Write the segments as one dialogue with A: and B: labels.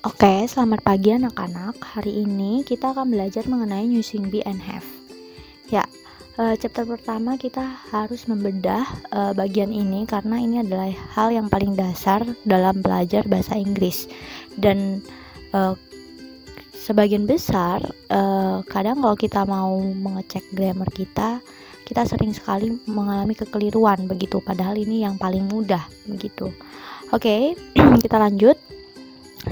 A: Oke, selamat pagi anak-anak. Hari ini kita akan belajar mengenai using be and have. Ya, chapter pertama kita harus membedah bagian ini karena ini adalah hal yang paling dasar dalam belajar bahasa Inggris. Dan sebagian besar kadang kalau kita mau mengecek grammar kita sering sekali mengalami kekeliruan begitu, padahal ini yang paling mudah begitu. Oke, kita lanjut.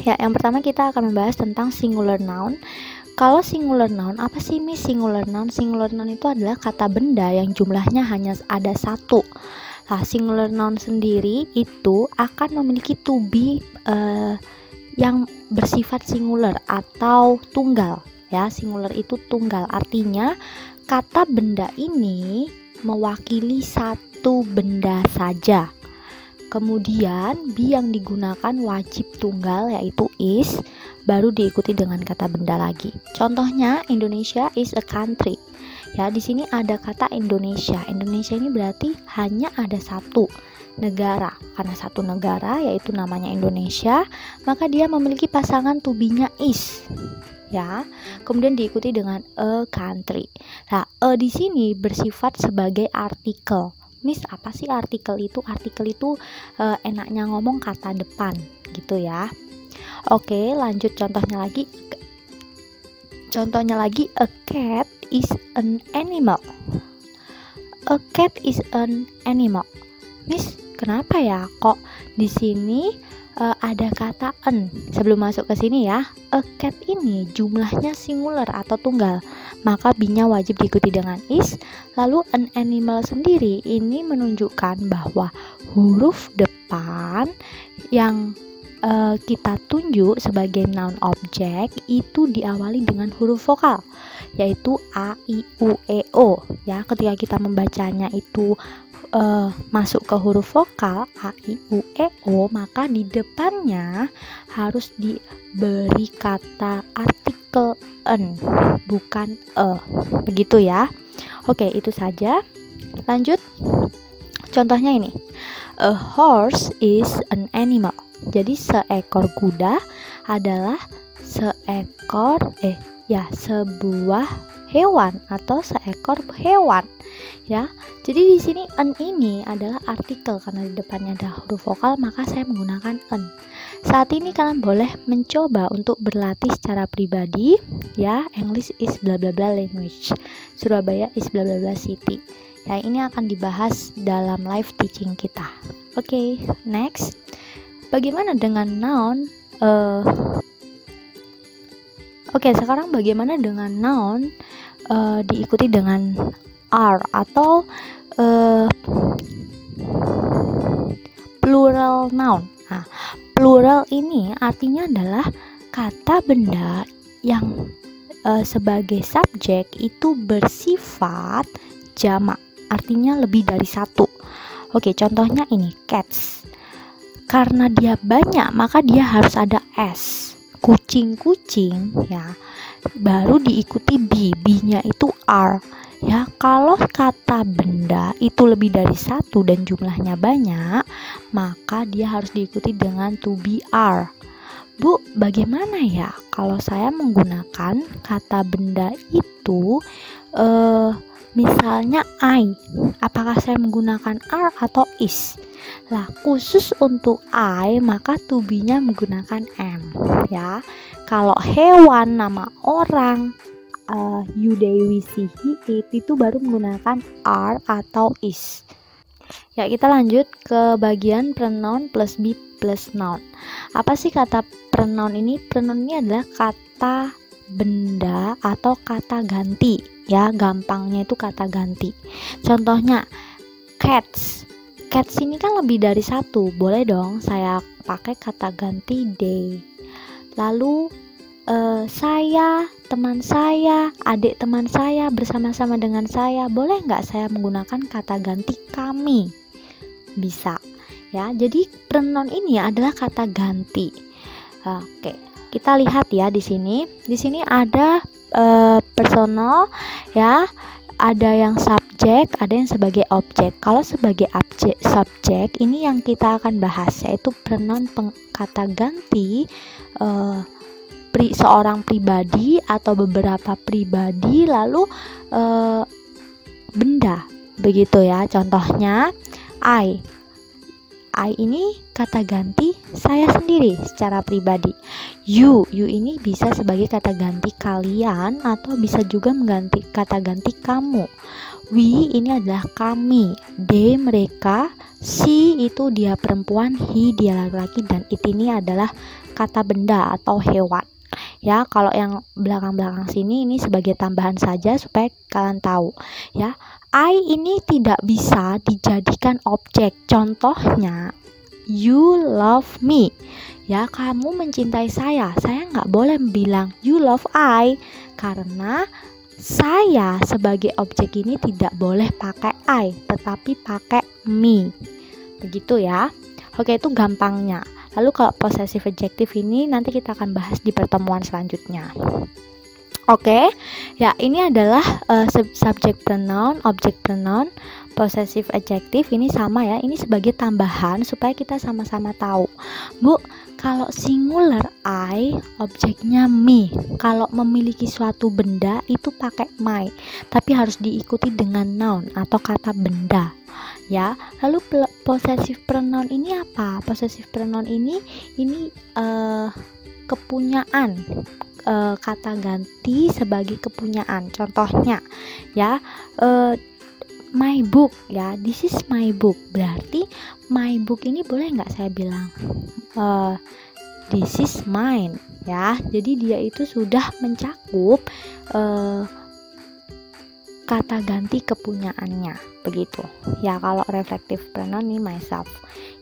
A: Ya, yang pertama kita akan membahas tentang singular noun. Kalau singular noun, apa sih Miss singular noun? Singular noun itu adalah kata benda yang jumlahnya hanya ada satu. Nah, singular noun sendiri itu akan memiliki to be yang bersifat singular atau tunggal. Ya, singular itu tunggal. Artinya kata benda ini mewakili satu benda saja. Kemudian be yang digunakan wajib tunggal yaitu is, baru diikuti dengan kata benda lagi. Contohnya Indonesia is a country. Ya, di sini ada kata Indonesia. Indonesia ini berarti hanya ada satu negara. Karena satu negara yaitu namanya Indonesia, maka dia memiliki pasangan to be-nya is. Ya, kemudian diikuti dengan a country. Nah, di sini bersifat sebagai artikel. Miss, apa sih artikel itu? Artikel itu enaknya ngomong kata depan gitu ya. Oke, lanjut contohnya lagi. A cat is an animal. A cat is an animal. Miss, kenapa ya kok di sini ada kata an sebelum masuk ke sini ya? A cat ini jumlahnya singular atau tunggal, maka be-nya wajib diikuti dengan is. Lalu an animal sendiri ini menunjukkan bahwa huruf depan yang kita tunjuk sebagai noun object itu diawali dengan huruf vokal, yaitu a, i, u, e, o. Ya, ketika kita membacanya itu masuk ke huruf vokal a, i, u, e, o, maka di depannya harus diberi kata artikel an, bukan begitu ya. Oke, itu saja. Lanjut. Contohnya ini. A horse is an animal. Jadi seekor kuda adalah sebuah hewan atau seekor hewan. Ya. Jadi di sini an ini adalah artikel karena di depannya ada huruf vokal, maka saya menggunakan an. Saat ini kalian boleh mencoba untuk berlatih secara pribadi ya. English is bla bla bla language. Surabaya is bla bla bla city. Ya, ini akan dibahas dalam live teaching kita. Oke, next. Bagaimana dengan noun? Oke, sekarang bagaimana dengan noun diikuti dengan are atau plural noun. Nah, plural ini artinya adalah kata benda yang sebagai subjek itu bersifat jamak, artinya lebih dari satu. Oke, contohnya ini cats. Karena dia banyak, maka dia harus ada s. Kucing-kucing ya, baru diikuti be-nya itu are. Ya, kalau kata benda itu lebih dari satu dan jumlahnya banyak, maka dia harus diikuti dengan to be are. Bu, bagaimana ya kalau saya menggunakan kata benda itu misalnya I, apakah saya menggunakan are atau is? Lah, khusus untuk I maka to be-nya menggunakan am ya. Kalau hewan, nama orang, you, they, we, see, he, it itu baru menggunakan are atau is. Ya, kita lanjut ke bagian pronoun plus be plus noun. Apa sih kata pronoun ini? Pronoun ini adalah kata benda atau kata ganti. Ya, gampangnya itu kata ganti. Contohnya cats. Cats ini kan lebih dari satu. Boleh dong saya pakai kata ganti they. Lalu saya, teman saya, adik teman saya bersama-sama dengan saya. Boleh nggak saya menggunakan kata ganti kami? Bisa. Ya, jadi pronoun ini adalah kata ganti. Oke, kita lihat ya di sini. Di sini ada personal ya, ada yang subjek, ada yang sebagai objek. Kalau sebagai subjek, ini yang kita akan bahas, yaitu pronoun kata ganti seorang pribadi atau beberapa pribadi, lalu benda, begitu ya. Contohnya I ini kata ganti saya sendiri secara pribadi. You ini bisa sebagai kata ganti kalian atau bisa juga mengganti kata ganti kamu. We ini adalah kami, they mereka, she itu dia perempuan, he dia laki-laki, dan it ini adalah kata benda atau hewan. Ya, kalau yang belakang-belakang sini ini sebagai tambahan saja supaya kalian tahu ya. I ini tidak bisa dijadikan objek. Contohnya, you love me. Ya, kamu mencintai saya. Saya nggak boleh bilang you love I, karena saya sebagai objek ini tidak boleh pakai I, tetapi pakai me. Begitu ya. Oke, itu gampangnya. Lalu kalau possessive adjective ini nanti kita akan bahas di pertemuan selanjutnya. Oke, ya ini adalah subject pronoun, object pronoun, possessive adjective ini sama ya. Ini sebagai tambahan supaya kita sama-sama tahu. Bu, kalau singular I, objeknya me. Kalau memiliki suatu benda itu pakai my, tapi harus diikuti dengan noun atau kata benda. Ya, lalu possessive pronoun ini apa? Possessive pronoun ini kepunyaan, kata ganti sebagai kepunyaan. Contohnya ya, my book ya, this is my book. Berarti my book ini boleh nggak saya bilang this is mine ya. Jadi dia itu sudah mencakup kata ganti kepunyaannya, begitu ya. Kalau reflective pronoun nih myself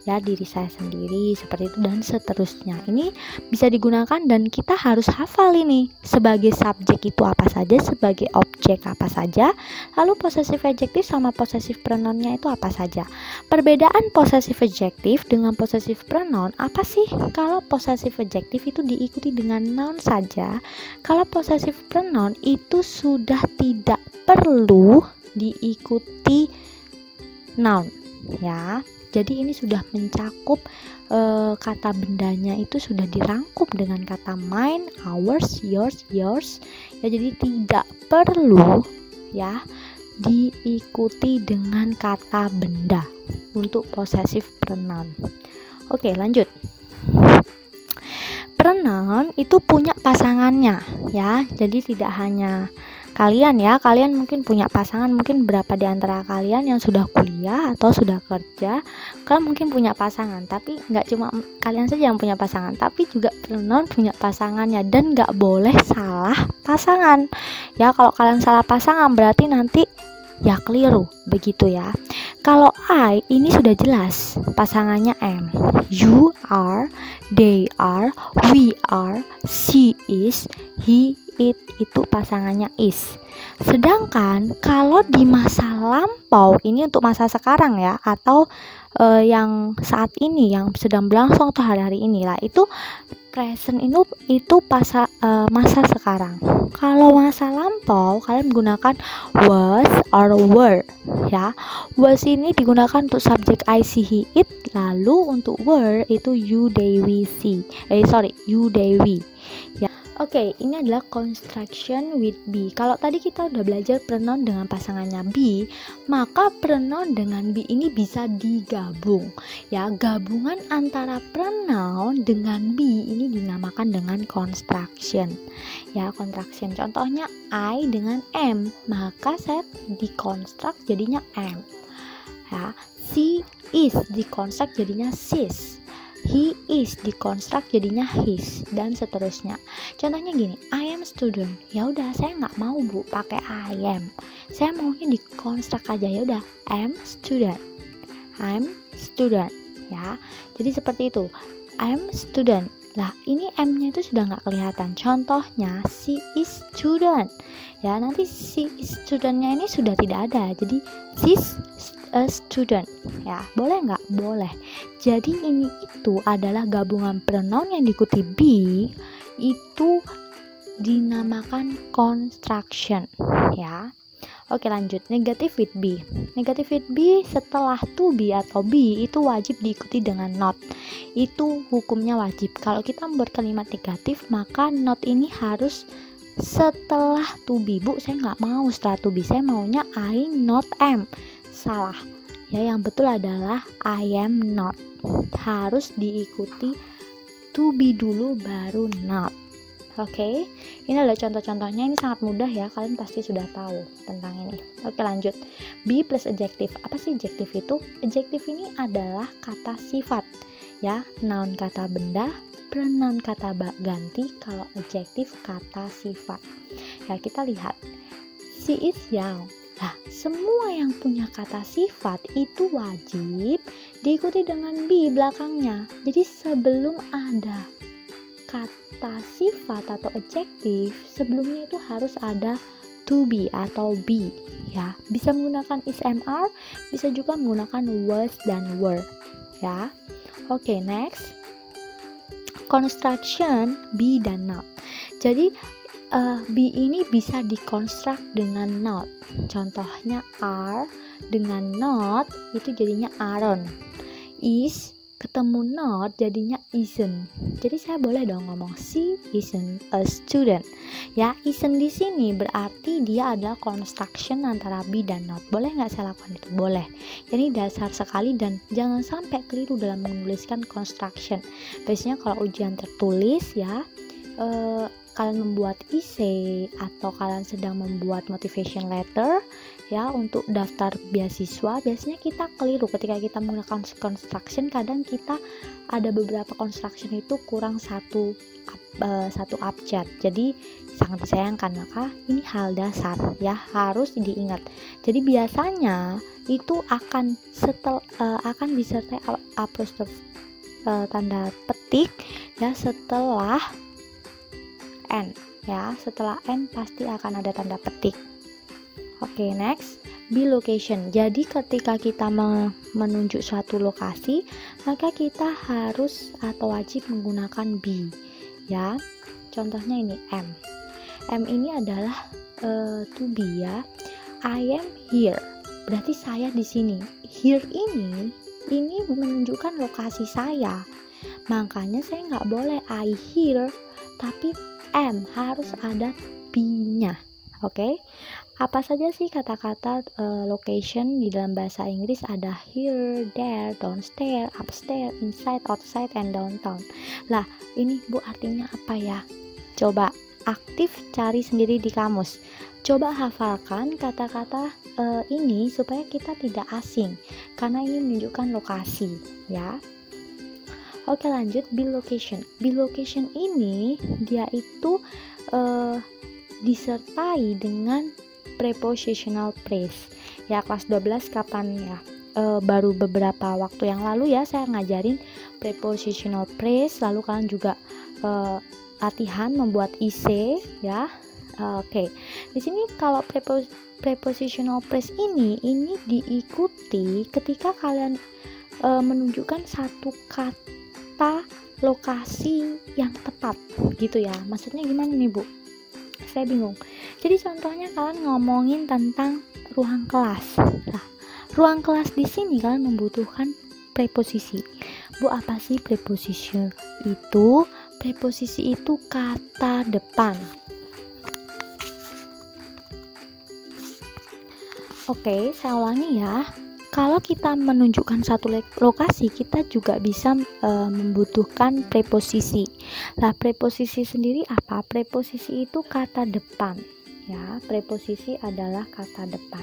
A: ya, diri saya sendiri, seperti itu dan seterusnya. Ini bisa digunakan dan kita harus hafal ini. Sebagai subjek itu apa saja, sebagai objek apa saja, lalu possessive adjective sama possessive pronounnya itu apa saja. Perbedaan possessive adjective dengan possessive pronoun apa sih? Kalau possessive adjective itu diikuti dengan noun saja, kalau possessive pronoun itu sudah tidak perlu diikuti noun ya. Jadi ini sudah mencakup kata bendanya itu sudah dirangkum dengan kata mine, ours, yours ya. Jadi tidak perlu ya diikuti dengan kata benda untuk possessive pronoun. Oke, lanjut. Pronoun itu punya pasangannya ya. Jadi tidak hanya kalian ya, kalian mungkin punya pasangan, mungkin berapa di antara kalian yang sudah kuliah atau sudah kerja, kalian mungkin punya pasangan, tapi nggak cuma kalian saja yang punya pasangan, tapi juga pronoun punya pasangannya, dan nggak boleh salah pasangan ya. Kalau kalian salah pasangan berarti nanti ya keliru, begitu ya. Kalau I ini sudah jelas pasangannya am, you are, they are, we are, she is, he it itu pasangannya is. Sedangkan kalau di masa lampau, ini untuk masa sekarang ya, atau yang saat ini yang sedang berlangsung atau hari-hari inilah, itu present itu masa sekarang. Kalau masa lampau kalian menggunakan was or were ya. Was ini digunakan untuk subjek I, see, he, it. Lalu untuk were itu you, they, we, see. You, they, we ya. Oke, ini adalah construction with be. Kalau tadi kita udah belajar pronoun dengan pasangannya be, maka pronoun dengan be ini bisa digabung. Ya, gabungan antara pronoun dengan be ini dinamakan dengan construction. Ya, construction. Contohnya I dengan am, maka saya dikonstruk jadinya am. Ya, she is dikonstruk jadinya she's. He is dikonstruk jadinya his, dan seterusnya. Contohnya gini, I am student. Ya udah, saya nggak mau bu pakai I am. Saya maunya dikonstruk aja. Ya udah, I'm student. I'm student. Ya, jadi seperti itu. I'm student. Lah, ini M-nya itu sudah nggak kelihatan. Contohnya, she is student. Ya, nanti she is student-nya ini sudah tidak ada. Jadi, she's a student. Ya, boleh nggak? Boleh. Jadi, ini itu adalah gabungan pronoun yang diikuti be, itu dinamakan construction. Ya, Oke, lanjut. Negative with be. Negative with be setelah to be atau be itu wajib diikuti dengan not. Itu hukumnya wajib. Kalau kita membuat kalimat negatif, maka not ini harus setelah to be. Bu, saya nggak mau setelah to be, saya maunya I not am. Salah ya, yang betul adalah I am not. Harus diikuti to be dulu baru not. Oke, ini adalah contoh-contohnya. Ini sangat mudah ya, kalian pasti sudah tahu tentang ini. Oke, lanjut. Be plus adjective. Apa sih adjective itu? Adjective ini adalah kata sifat ya, noun kata benda, pronoun kata ganti, kalau adjective kata sifat. Ya, kita lihat. She is young. Nah, semua yang punya kata sifat itu wajib diikuti dengan be belakangnya. Jadi sebelum ada kata sifat atau adjective, sebelumnya itu harus ada to be atau be ya. Bisa menggunakan is, am, are, bisa juga menggunakan was dan were ya. Oke, next. Construction be dan not. Jadi be ini bisa dikonstruk dengan not. Contohnya are dengan not itu jadinya aren't. Is ketemu not jadinya isn't. Jadi saya boleh dong ngomong she isn't a student. Ya, isn't di sini berarti dia adalah construction antara be dan not. Boleh nggak saya lakukan itu? Boleh. Jadi dasar sekali dan jangan sampai keliru dalam menuliskan construction. Biasanya kalau ujian tertulis ya, kalian membuat essay atau kalian sedang membuat motivation letter ya untuk daftar beasiswa, biasanya kita keliru ketika kita menggunakan construction. Kadang kita ada beberapa construction itu kurang satu abjad, jadi sangat disayangkan. Maka ini hal dasar ya, harus diingat. Jadi biasanya itu akan disertai apostrophe tanda petik ya setelah N ya, setelah N pasti akan ada tanda petik. Oke, next. Be location. Jadi ketika kita menunjuk suatu lokasi, maka kita harus atau wajib menggunakan be ya. Contohnya ini M. M ini adalah to be ya. I am here. Berarti saya di sini. Here ini menunjukkan lokasi saya. Makanya saya nggak boleh I here, tapi am harus ada be-nya. Oke. Apa saja sih kata-kata location di dalam bahasa Inggris? Ada here, there, downstairs, upstairs, inside, outside, and downtown. Lah, ini Bu artinya apa ya? Coba aktif cari sendiri di kamus. Coba hafalkan kata-kata ini supaya kita tidak asing, karena ini menunjukkan lokasi ya. Oke, lanjut. Be location. Be location ini dia itu disertai dengan prepositional phrase ya. Kelas 12 kapan ya, baru beberapa waktu yang lalu ya saya ngajarin prepositional phrase, lalu kalian juga latihan membuat essay ya. Oke. Di sini kalau prepositional phrase ini diikuti ketika kalian menunjukkan satu kata lokasi yang tepat gitu ya. Maksudnya gimana nih Bu? Saya bingung. Jadi contohnya kalian ngomongin tentang ruang kelas. Nah, ruang kelas di sini kalian membutuhkan preposisi. Bu, apa sih preposition itu? Preposisi itu kata depan. Oke, saya ulangi ya. Kalau kita menunjukkan satu lokasi, kita juga bisa membutuhkan preposisi. Nah, preposisi sendiri apa? Preposisi itu kata depan. Ya, preposisi adalah kata depan.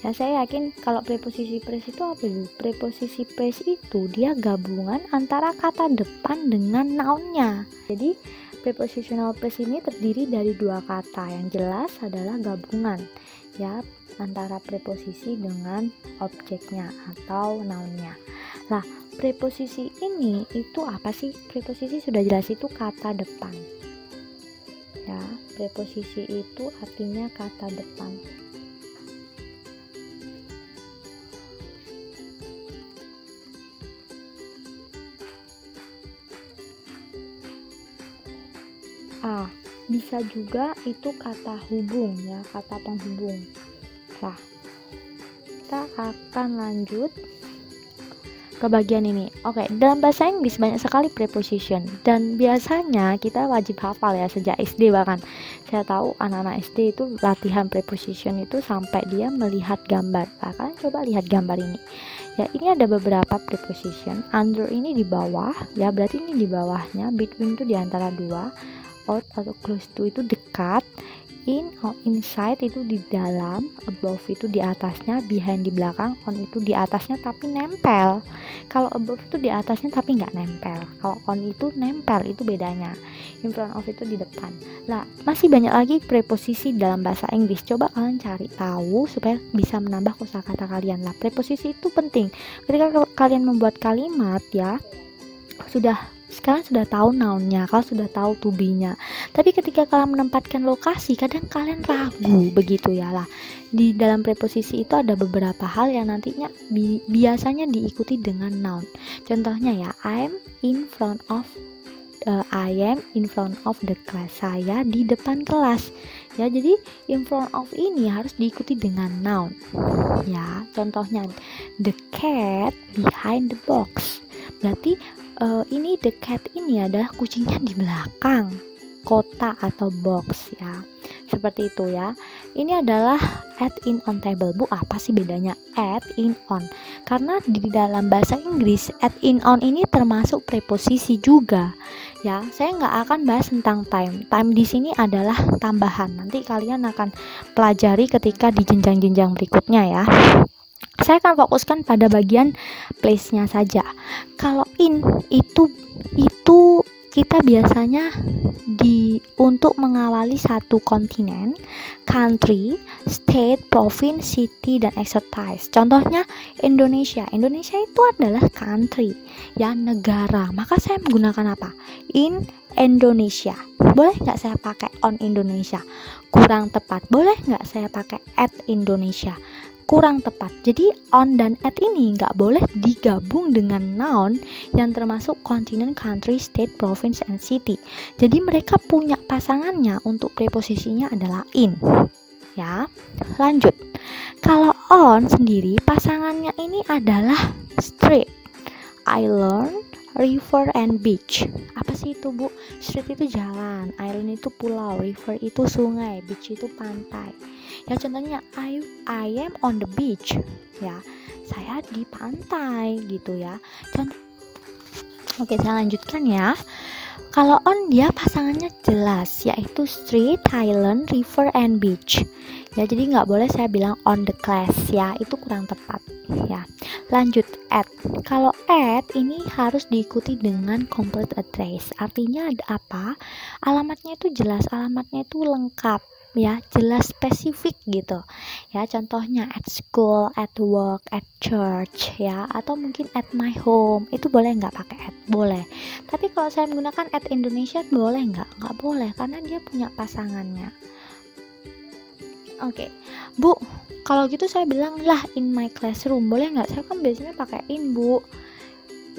A: Ya, saya yakin kalau preposisi phrase itu apa Bu? Preposisi phrase itu dia gabungan antara kata depan dengan noun-nya. Jadi, prepositional phrase ini terdiri dari dua kata. Yang jelas adalah gabungan ya antara preposisi dengan objeknya atau noun-nya. Nah, preposisi ini itu apa sih? Preposisi sudah jelas itu kata depan. Ya, preposisi itu artinya kata depan. Bisa juga itu kata hubung ya, kata penghubung. Nah, kita akan lanjut ke bagian ini. Oke, dalam bahasa Inggris banyak sekali preposition dan biasanya kita wajib hafal ya sejak SD. Bahkan saya tahu anak-anak SD itu latihan preposition itu sampai dia melihat gambar. Kalian coba lihat gambar ini ya, ini ada beberapa preposition. Under ini di bawah ya, berarti ini di bawahnya. Between itu di antara dua. Out atau close to itu dekat. In or inside itu di dalam, above itu di atasnya, behind di belakang, on itu di atasnya tapi nempel. Kalau above itu di atasnya tapi nggak nempel. Kalau on itu nempel, itu bedanya. In front of itu di depan. Lah, masih banyak lagi preposisi dalam bahasa Inggris. Coba kalian cari tahu supaya bisa menambah kosakata kalian. Lah, preposisi itu penting. Ketika kalian membuat kalimat ya, sekarang sudah tahu noun-nya, kalian sudah tahu to be-nya. Tapi ketika kalian menempatkan lokasi, kadang kalian ragu begitu ya lah. Di dalam preposisi itu ada beberapa hal yang nantinya biasanya diikuti dengan noun. Contohnya ya, I am in front of the class. Saya di depan kelas. Ya, jadi in front of ini harus diikuti dengan noun. Ya, contohnya the cat behind the box. Berarti ini the cat ini adalah kucingnya di belakang kotak atau box ya, seperti itu ya. Ini adalah add in on table. Bu, apa sih bedanya add in on? Karena di dalam bahasa Inggris add in on ini termasuk preposisi juga ya. Saya nggak akan bahas tentang time. Time di sini adalah tambahan, nanti kalian akan pelajari ketika di jenjang-jenjang berikutnya ya. Saya akan fokuskan pada bagian place-nya saja. Kalau in itu kita biasanya untuk mengawali satu kontinen, country, state, province, city, dan exercise. Contohnya Indonesia. Indonesia itu adalah country, ya, negara. Maka saya menggunakan apa? In Indonesia. Boleh nggak saya pakai on Indonesia? Kurang tepat. Boleh nggak saya pakai at Indonesia? Kurang tepat. Jadi on dan at ini nggak boleh digabung dengan noun yang termasuk continent, country, state, province, and city. Jadi mereka punya pasangannya untuk preposisinya adalah in. Ya, lanjut. Kalau on sendiri pasangannya ini adalah street, island, river, and beach. Apa sih itu, Bu? Street itu jalan, island itu pulau, river itu sungai, beach itu pantai. Ya, contohnya I am on the beach. Ya, saya di pantai gitu ya. Oke, saya lanjutkan ya. Kalau on dia pasangannya jelas, yaitu street, island, river, and beach. Ya, jadi nggak boleh saya bilang on the class ya, itu kurang tepat ya. Lanjut at. Kalau at ini harus diikuti dengan complete address. Artinya ada apa? Alamatnya itu jelas, alamatnya itu lengkap ya, jelas, spesifik gitu ya. Contohnya at school, at work, at church ya, atau mungkin at my home. Itu boleh nggak pakai at? Boleh. Tapi kalau saya menggunakan at Indonesia boleh nggak? Nggak boleh, karena dia punya pasangannya. Oke, Bu, kalau gitu saya bilang lah in my classroom, boleh nggak? Saya kan biasanya pakai in, Bu.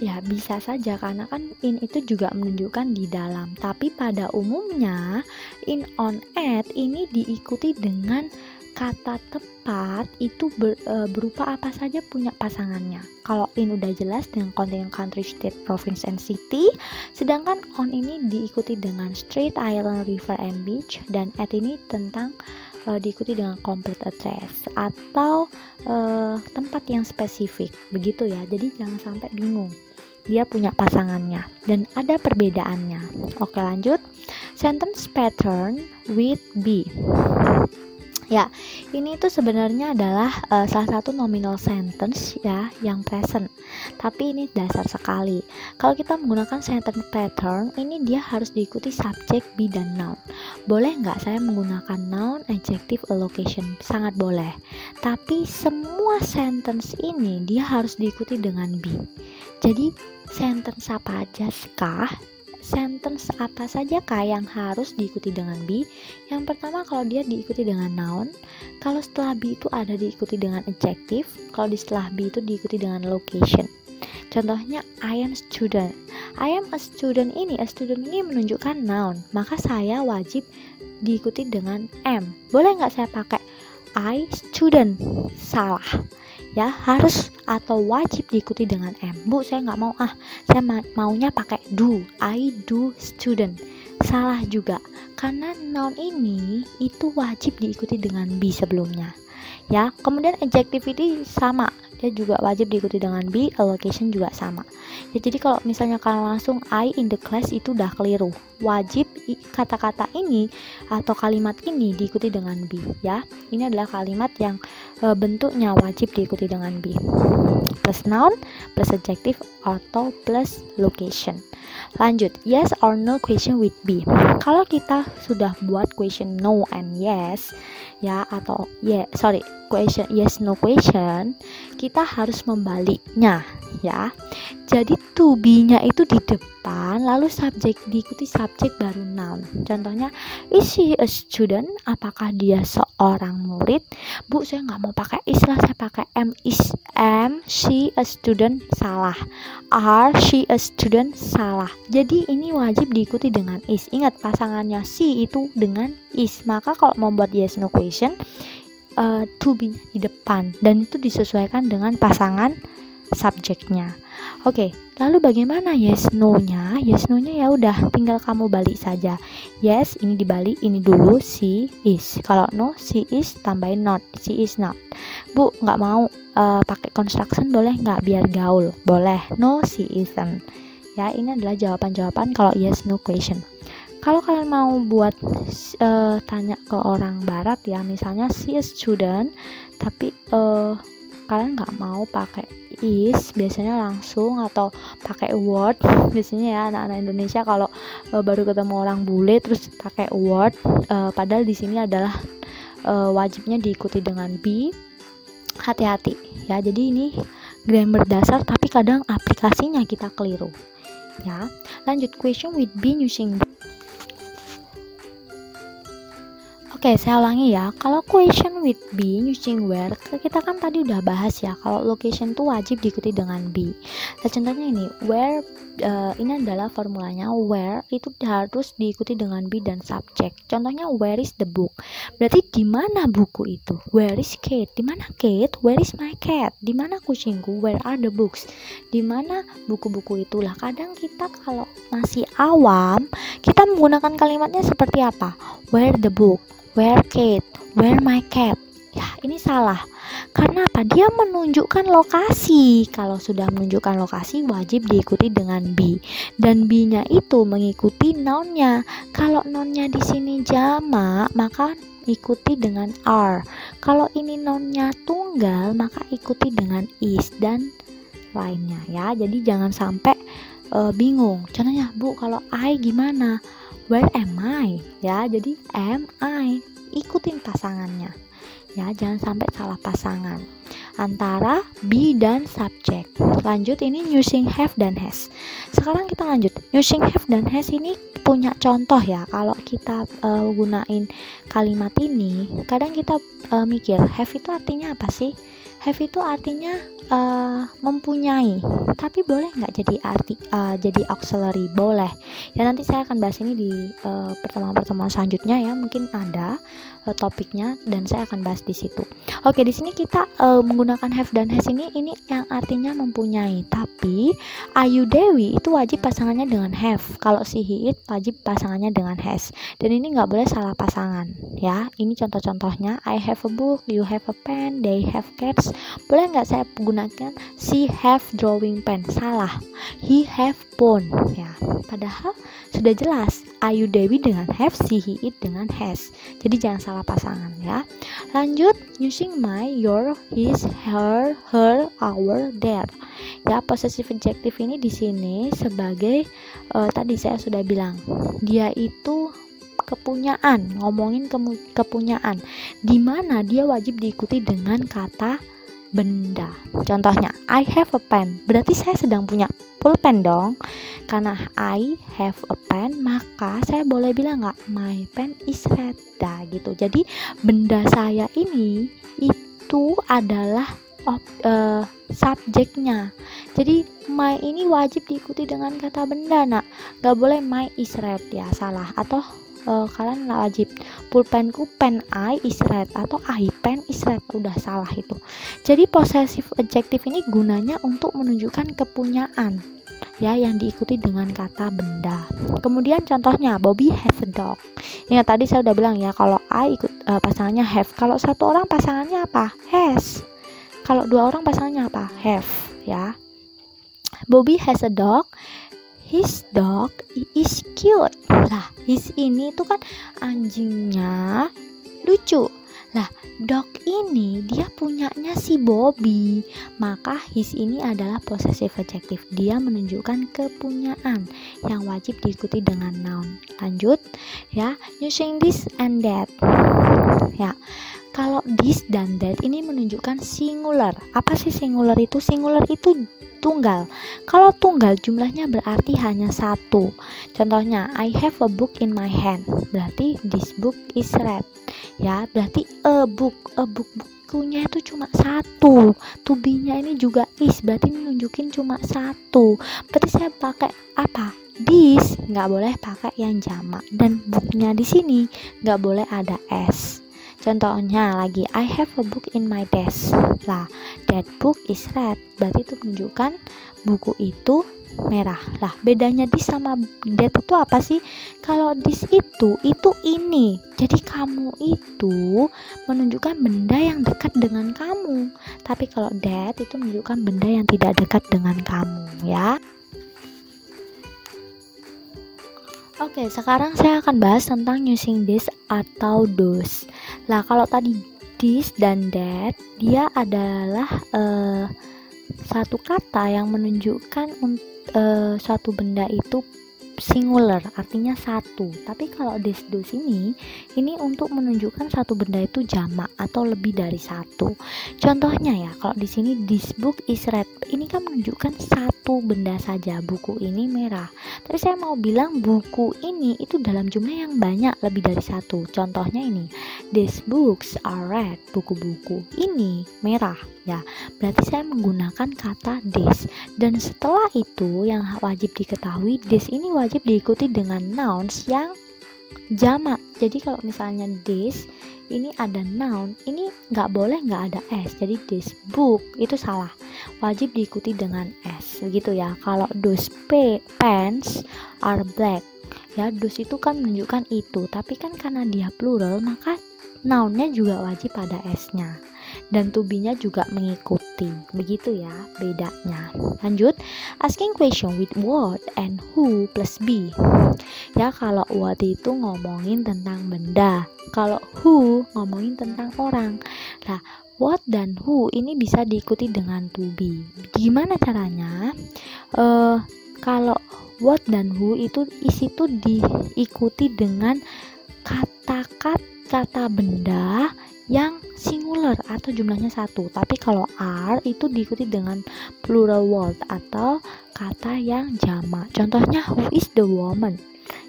A: Ya, bisa saja, karena kan in itu juga menunjukkan di dalam. Tapi pada umumnya in, on, at ini diikuti dengan kata tepat itu berupa apa saja punya pasangannya. Kalau in udah jelas dengan continent, country, state, province, and city, sedangkan on ini diikuti dengan street, island, river, and beach, dan at ini tentang diikuti dengan complete address atau tempat yang spesifik begitu ya. Jadi jangan sampai bingung, dia punya pasangannya dan ada perbedaannya. Oke, lanjut. Sentence pattern with be. Ya, ini tuh sebenarnya adalah salah satu nominal sentence ya yang present. Tapi ini dasar sekali. Kalau kita menggunakan sentence pattern, ini dia harus diikuti subject, be, dan noun. Boleh nggak saya menggunakan noun, adjective, a location? Sangat boleh. Tapi semua sentence ini dia harus diikuti dengan be. Jadi sentence apa aja kah? Sentence apa saja kah yang harus diikuti dengan be? Yang pertama, kalau dia diikuti dengan noun, kalau setelah be itu ada diikuti dengan adjective, kalau di setelah be itu diikuti dengan location. Contohnya I am student. I am a student ini menunjukkan noun, maka saya wajib diikuti dengan am. Boleh nggak saya pakai I student, salah ya, harus atau wajib diikuti dengan am. Bu, saya nggak mau, saya maunya pakai do, I do student, salah juga, karena noun ini itu wajib diikuti dengan be sebelumnya ya. Kemudian adjective ini sama, dia juga wajib diikuti dengan be, location juga sama ya. Jadi kalau misalnya kalian langsung I in the class itu udah keliru, wajib kata-kata ini atau kalimat ini diikuti dengan be ya. Ini adalah kalimat yang bentuknya wajib diikuti dengan be, plus noun, plus adjective, atau plus location. Lanjut, yes or no question with be. Kalau kita sudah buat question no and yes ya, atau question yes no question, kita harus membaliknya ya. Jadi to be-nya itu di depan, lalu subjek diikuti subjek baru noun. Contohnya, is she a student? Apakah dia seorang murid? Bu, saya nggak mau pakai is lah, saya pakai am. Is she a student? Salah. Are she a student? Salah. Jadi ini wajib diikuti dengan is. Ingat, pasangannya she itu dengan is. Maka kalau membuat yes no question, to be di depan, dan itu disesuaikan dengan pasangan subjeknya. Oke, lalu bagaimana yes no-nya? Yes no-nya ya udah tinggal kamu balik saja. Yes ini dibalik, ini dulu she is. Kalau no, she is tambahin not, she is not. Bu, nggak mau pakai construction boleh nggak biar gaul? Boleh. No, she isn't. Ya, ini adalah jawaban-jawaban kalau yes no question. Kalau kalian mau buat tanya ke orang barat ya, misalnya she is student, tapi kalian nggak mau pakai is, biasanya langsung atau pakai word. Biasanya ya anak-anak Indonesia kalau baru ketemu orang bule terus pakai word, padahal di sini adalah wajibnya diikuti dengan be. Hati-hati ya, jadi ini grammar dasar tapi kadang aplikasinya kita keliru ya. Lanjut, question with be using. Oke, saya ulangi ya. Kalau question with be using where, kita kan tadi udah bahas ya, kalau location tuh wajib diikuti dengan be. Nah, contohnya ini, where, ini adalah formulanya, where itu harus diikuti dengan be dan subject. Contohnya, where is the book? Berarti di mana buku itu? Where is Kate? Di mana Kate? Where is my cat? Di mana kucingku? Where are the books? Di mana buku-buku itulah. Kadang kita kalau masih awam, kita menggunakan kalimatnya seperti apa? Where the book? Where Kate? Where my cat? Ya, ini salah. Karena apa? Dia menunjukkan lokasi. Kalau sudah menunjukkan lokasi, wajib diikuti dengan be. Dan be-nya itu mengikuti noun-nya. Kalau noun-nya di sini jamak, maka ikuti dengan are. Kalau ini noun-nya tunggal, maka ikuti dengan is dan lainnya ya. Jadi jangan sampai bingung. Contohnya, Bu, kalau I gimana? Where am I? Ya, jadi am I. Ikutin pasangannya. Ya, jangan sampai salah pasangan antara be dan subject. Lanjut, ini using have dan has. Sekarang kita lanjut. Using have dan has ini punya contoh ya. Kalau kita gunain kalimat ini, kadang kita mikir have itu artinya apa sih? Have itu artinya mempunyai, tapi boleh nggak jadi auxiliary? Boleh ya, nanti saya akan bahas ini di pertemuan-pertemuan selanjutnya ya, mungkin ada topiknya dan saya akan bahas di situ. Oke, di sini kita menggunakan have dan has ini yang artinya mempunyai, tapi Ayu Dewi itu wajib pasangannya dengan have. Kalau si Hiit wajib pasangannya dengan has, dan ini nggak boleh salah pasangan ya. Ini contoh-contohnya, I have a book, you have a pen, they have cats. Boleh nggak saya gunakan she have drawing pen? Salah. He have phone ya. Padahal sudah jelas Ayu Dewi dengan have, si Hiit dengan has. Jadi jangan salah pasangan ya. Lanjut, using my, your, his, her, our, their. Ya, possessive adjective ini di sini sebagai tadi saya sudah bilang, dia itu kepunyaan, ngomongin kepunyaan, di mana dia wajib diikuti dengan kata benda. Contohnya, I have a pen, berarti saya sedang punya pulpen dong. Karena I have a pen, maka saya boleh bilang nggak, my pen is red, gitu. Jadi benda saya ini itu adalah subjeknya. Jadi my ini wajib diikuti dengan kata benda, nak. Nggak boleh my is red ya, salah. Atau kalian nggak wajib pulpenku pen I is red atau I pen is red, udah salah itu. Jadi possessive adjective ini gunanya untuk menunjukkan kepunyaan ya, yang diikuti dengan kata benda. Kemudian contohnya Bobby has a dog. Ingat tadi saya udah bilang ya, kalau I ikut pasangannya have. Kalau satu orang pasangannya apa? Has. Kalau dua orang pasangannya apa? Have ya. Bobby has a dog. His dog is cute. Lah, his ini tuh kan anjingnya lucu. Lah, dog ini dia punyanya si Bobby. Maka his ini adalah possessive adjective. Dia menunjukkan kepunyaan yang wajib diikuti dengan noun. Lanjut ya, using this and that. Ya. Kalau this dan that ini menunjukkan singular. Apa sih singular itu? Singular itu tunggal. Kalau tunggal jumlahnya berarti hanya satu. Contohnya, I have a book in my hand. Berarti this book is red. Ya, berarti a book bukunya itu cuma satu. To be-nya ini juga is, berarti nunjukin cuma satu. Berarti saya pakai apa? This, nggak boleh pakai yang jamak. Dan booknya di sini nggak boleh ada s. Contohnya lagi, I have a book in my desk. Lah, that book is red. Berarti itu menunjukkan buku itu merah. Lah, bedanya this sama that itu apa sih? Kalau this itu ini. Jadi kamu itu menunjukkan benda yang dekat dengan kamu. Tapi kalau that itu menunjukkan benda yang tidak dekat dengan kamu, ya. Oke, sekarang saya akan bahas tentang using this atau those. Lah, kalau tadi this dan that, dia adalah satu kata yang menunjukkan suatu benda itu singular, artinya satu. Tapi kalau this those ini untuk menunjukkan satu benda itu jamak atau lebih dari satu. Contohnya ya, kalau di sini this book is red, ini kan menunjukkan satu benda saja, buku ini merah. Tapi saya mau bilang buku ini itu dalam jumlah yang banyak, lebih dari satu. Contohnya ini, these books are red, buku-buku ini merah. Ya, berarti saya menggunakan kata this. Dan setelah itu yang wajib diketahui, this ini wajib diikuti dengan nouns yang jamak. Jadi kalau misalnya this ini ada noun, ini nggak boleh nggak ada s. Jadi this book itu salah, wajib diikuti dengan s, begitu ya. Kalau those pants are black, ya those itu kan menunjukkan itu, tapi kan karena dia plural maka nounnya juga wajib pada s-nya. Dan to be-nya juga mengikuti, begitu ya bedanya. Lanjut, asking question with what and who plus be. Ya, kalau what itu ngomongin tentang benda, kalau who ngomongin tentang orang. Nah, what dan who ini bisa diikuti dengan to be. Gimana caranya? Kalau what dan who itu diikuti dengan kata benda yang singular atau jumlahnya satu. Tapi kalau are itu diikuti dengan plural word atau kata yang jamak. Contohnya, who is the woman?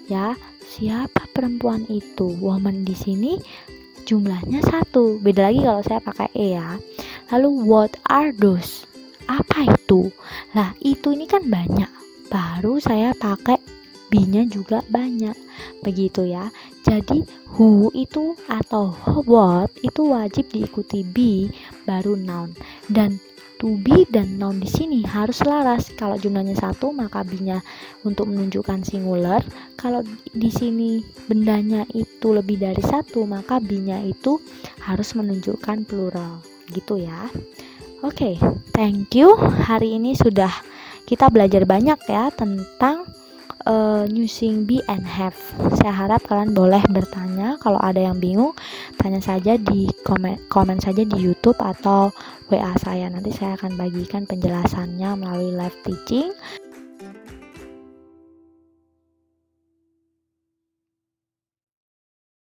A: Ya, siapa perempuan itu? Woman di sini jumlahnya satu. Beda lagi kalau saya pakai e ya. Lalu what are those? Apa itu? Lah, itu ini kan banyak. Baru saya pakai be-nya juga banyak, begitu ya. Jadi who itu atau what itu wajib diikuti be baru noun, dan to be dan noun di sini harus selaras. Kalau jumlahnya satu maka be-nya untuk menunjukkan singular. Kalau di sini bendanya itu lebih dari satu maka be-nya itu harus menunjukkan plural, gitu ya. Oke, thank you. Hari ini sudah kita belajar banyak ya tentang using be and have. Saya harap kalian boleh bertanya. Kalau ada yang bingung, tanya saja di komen saja di YouTube atau WA saya. Nanti saya akan bagikan penjelasannya melalui live teaching.